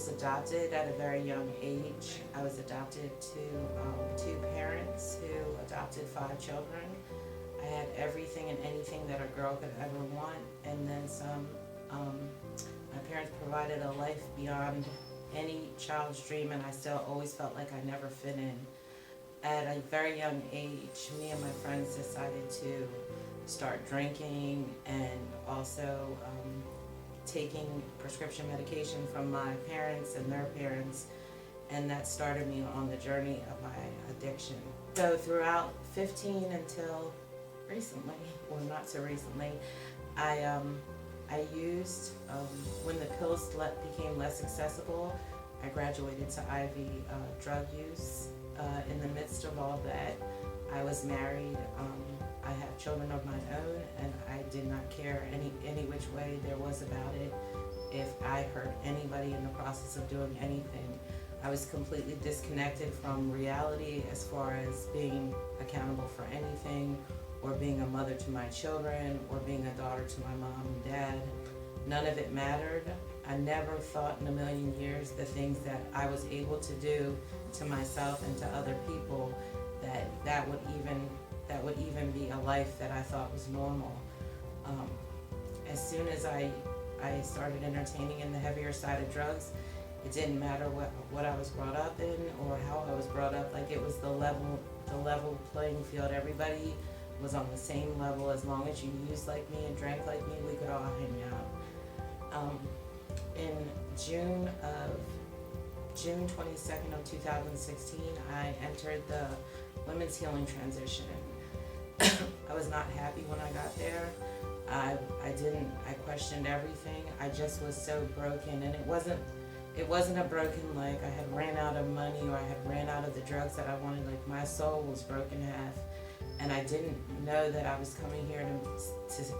was adopted at a very young age. I was adopted to two parents who adopted 5 children. I had everything and anything that a girl could ever want, and then some. My parents provided a life beyond any child's dream, and I still always felt like I never fit in. At a very young age, me and my friends decided to start drinking and also taking prescription medication from my parents and their parents, and that started me on the journey of my addiction. So throughout 15 until recently, or not so recently, I used, when the pills became less accessible, I graduated to IV drug use. In the midst of all that, I was married. I have children of my own, and I did not care any which way there was about it. If I hurt anybody in the process of doing anything, I was completely disconnected from reality as far as being accountable for anything, or being a mother to my children, or being a daughter to my mom and dad. None of it mattered. I never thought in a million years the things that I was able to do to myself and to other people that would even be a life that I thought was normal. As soon as I started entertaining in the heavier side of drugs, it didn't matter what I was brought up in or how I was brought up. Like, it was the level playing field. Everybody was on the same level. As long as you used like me and drank like me, we could all hang out. In June 22nd of 2016, I entered the women's healing transition. I was not happy when I got there. I questioned everything. I just was so broken, and it wasn't a broken like I had ran out of money or I had ran out of the drugs that I wanted. Like, my soul was broken half, and I didn't know that I was coming here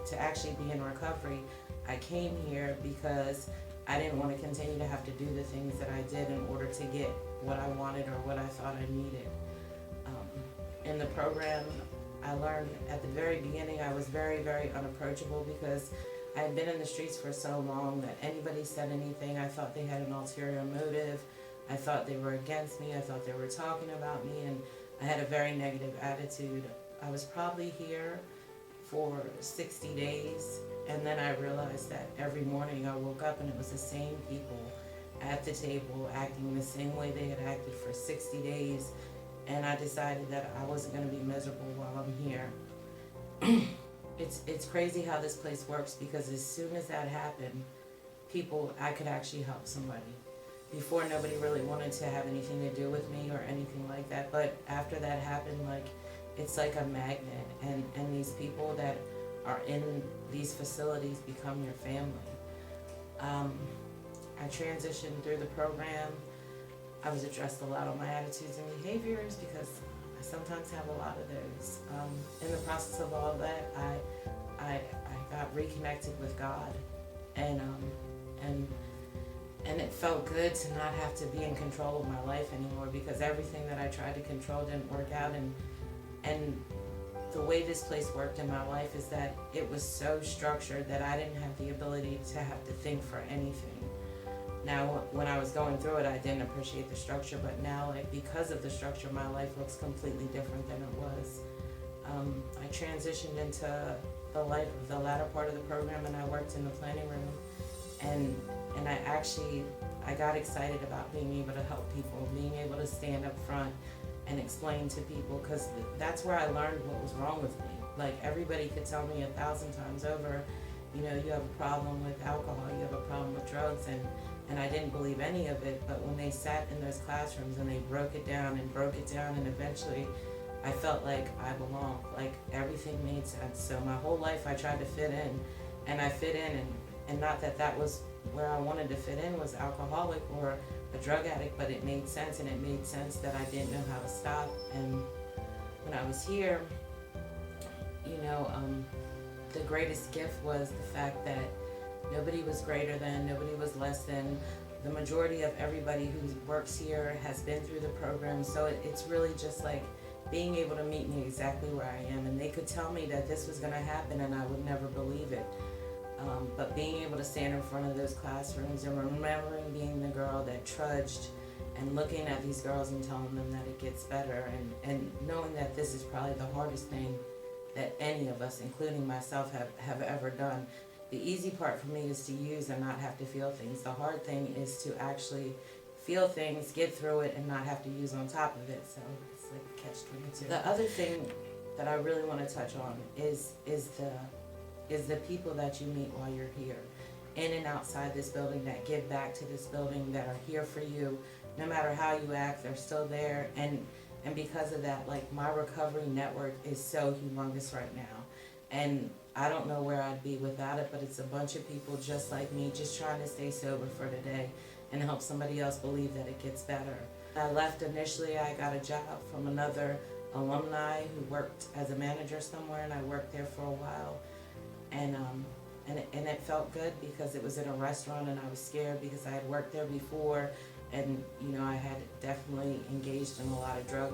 to actually be in recovery. I came here because I didn't want to continue to have to do the things that I did in order to get what I wanted or what I thought I needed. In the program, I learned at the very beginning I was very, very unapproachable because I had been in the streets for so long that anybody said anything, I thought they had an ulterior motive. I thought they were against me. I thought they were talking about me, and I had a very negative attitude. I was probably here for 60 days, and then I realized that every morning I woke up and it was the same people at the table acting the same way they had acted for 60 days, and I decided that I wasn't going to be miserable while I'm here. It's crazy how this place works, because as soon as that happened, I could actually help somebody. Before, nobody really wanted to have anything to do with me or anything like that, but after that happened, it's like a magnet, and these people that are in these facilities become your family. I transitioned through the program. I was addressed a lot on my attitudes and behaviors because I sometimes have a lot of those. In the process of all of that, I got reconnected with God, and it felt good to not have to be in control of my life anymore, because everything that I tried to control didn't work out, and the way this place worked in my life is that it was so structured that I didn't have the ability to have to think for anything. Now, when I was going through it, I didn't appreciate the structure, but now, because of the structure, my life looks completely different than it was. I transitioned into the latter part of the program, and I worked in the planning room, and I got excited about being able to help people, being able to stand up front and explain to people, because that's where I learned what was wrong with me. Like, everybody could tell me 1,000 times over, you have a problem with alcohol, you have a problem with drugs, and I didn't believe any of it. But when they sat in those classrooms and they broke it down, and eventually I felt like I belonged, like everything made sense. So my whole life I tried to fit in, and I fit in, and not that was where I wanted to fit in, was alcoholic or a drug addict, but it made sense, and it made sense that I didn't know how to stop. And when I was here, the greatest gift was the fact that nobody was greater than, nobody was less than. The majority of everybody who works here has been through the program, so it's really just like being able to meet me exactly where I am. And they could tell me that this was going to happen, and I would never believe it. But being able to stand in front of those classrooms and remembering being the girl that trudged, and looking at these girls and telling them that it gets better, and knowing that this is probably the hardest thing that any of us, including myself, have ever done. The easy part for me is to use and not have to feel things. The hard thing is to actually feel things, get through it, and not have to use on top of it. So it's like catch-22. The other thing that I really want to touch on is the people that you meet while you're here, in and outside this building, that give back to this building, that are here for you. No matter how you act, they're still there. And because of that, like, my recovery network is so humongous right now. And I don't know where I'd be without it, but it's a bunch of people just like me, just trying to stay sober for today and help somebody else believe that it gets better. I left initially, I got a job from another alumni who worked as a manager somewhere, and I worked there for a while. And it felt good because it was in a restaurant, and I was scared because I had worked there before, and I had definitely engaged in a lot of drug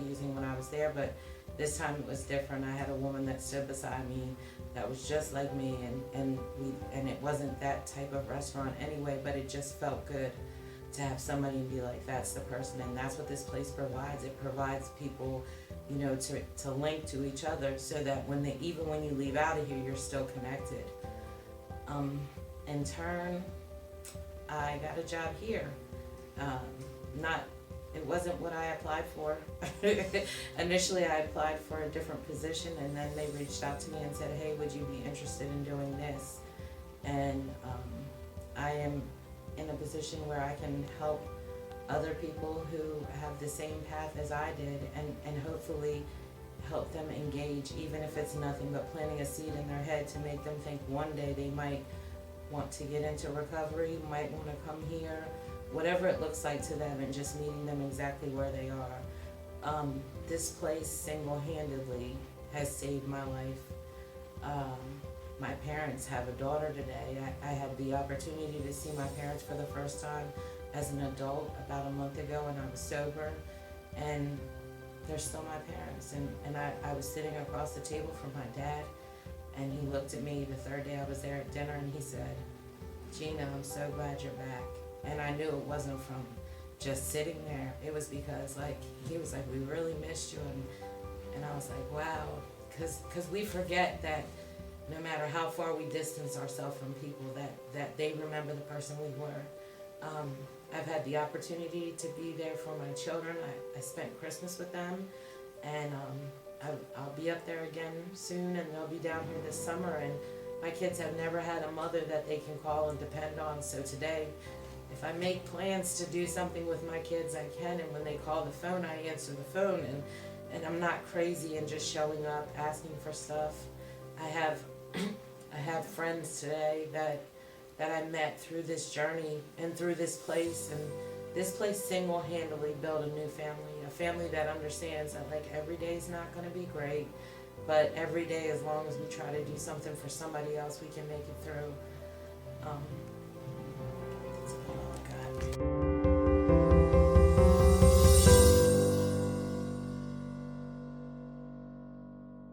using when I was there, but this time it was different. I had a woman that stood beside me that was just like me, and it wasn't that type of restaurant anyway, but it just felt good to have somebody and be like, that's the person. And that's what this place provides. It provides people, to link to each other, so that even when you leave out of here, you're still connected. In turn, I got a job here. It wasn't what I applied for. Initially, I applied for a different position, and then they reached out to me and said, hey, would you be interested in doing this? And I am in a position where I can help other people who have the same path as I did, and hopefully help them engage, even if it's nothing but planting a seed in their head to make them think one day they might want to get into recovery, might want to come here, whatever it looks like to them, and just meeting them exactly where they are. This place single-handedly has saved my life. My parents have a daughter today. I had the opportunity to see my parents for the first time as an adult about a month ago when I was sober, and they're still my parents. And I was sitting across the table from my dad, and he looked at me the third day I was there at dinner, and he said, Gina, I'm so glad you're back. And I knew it wasn't from just sitting there. It was because, he was like, we really missed you. And I was like, wow. Because we forget that no matter how far we distance ourselves from people, that they remember the person we were. I've had the opportunity to be there for my children. I spent Christmas with them, and I'll be up there again soon, and they'll be down here this summer. And my kids have never had a mother that they can call and depend on. So today, if I make plans to do something with my kids, I can. And when they call the phone, I answer the phone. And I'm not crazy and just showing up, asking for stuff. I have friends today that I met through this journey and through this place. And this place single-handedly built a new family, a family that understands that every day is not going to be great, but every day, as long as we try to do something for somebody else, we can make it through. That's about all I got.